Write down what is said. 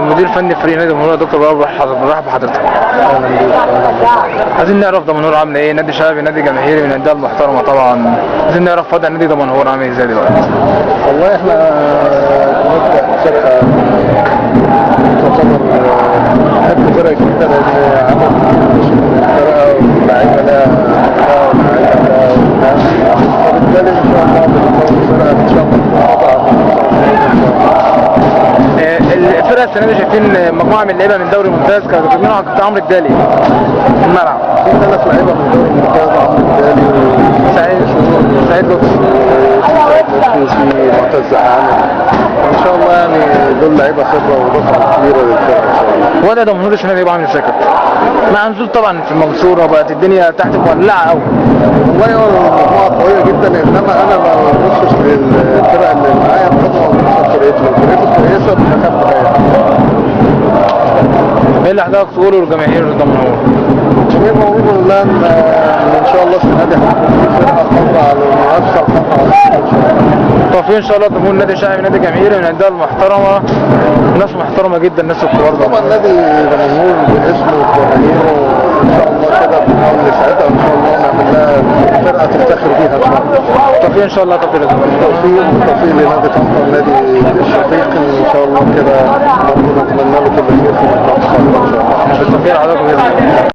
مدير فني فريق نادي دمنهور دكتور بابا، برحب بحضرتك. اهلا بيك. عايزين نعرف دمنهور عامله ايه؟ نادي شبابي، نادي جماهيري من الانديه المحترمه طبعا. عايزين نعرف وضع نادي دمنهور عامل ازاي دلوقتي. والله احنا بنبدا فرقه تعتبر حتى فرقه جديده، لان عدد الفرقه واللعيبه لها فبالتالي ان شاء الله بنكون فرقه ان شاء الله الفرقه السنه دي شايفين مجموعه من اللعيبه من دوري ممتاز، كانوا منهم كابتن عمرو الدالي في الملعب. في 3 لعيبه من دوري ممتاز، عمرو الدالي سعيد لطفي وفي معتز عامر. ان شاء الله يعني دول لعيبه خبره وضخمه كبيره للفرقه ان شاء الله. وضع دمنهور السنه دي عامل ازاي كابتن؟ مع نزول طبعا في المنصوره بقت الدنيا تحت مولعه قوي. والله هو المجموعه قويه جدا، انما انا ما ببصش للفرقه اللي معايا بخطوه وببص لفرقته، فرقته كويسه بخاف معايا. ايه اللي حضرتك تقوله للجماهير دمنهور؟ جميع موجود الان ان شاء الله السنه دي هتكون فرقه قادره على المنافسه وقادره على ان شاء الله. توفيق ان شاء الله، تكون نادي شعبي، نادي جماهيري من الانديه المحترمه، ناس محترمه جدا، الناس الكبار ده. طبعا نادي دمنهور باسمه وجماهيره ان شاء الله كده بنحاول نساعدها ان شاء الله ونعمل لها فرقه تفتخر بيها ان شاء الله. توفيق ان شاء الله. توفيق لنادي طنطا، النادي الشقيق ان شاء الله كده برضه نتمنى له كل خير في المستقبل ان شاء الله. بالتوفيق لحضرتك باذن الله.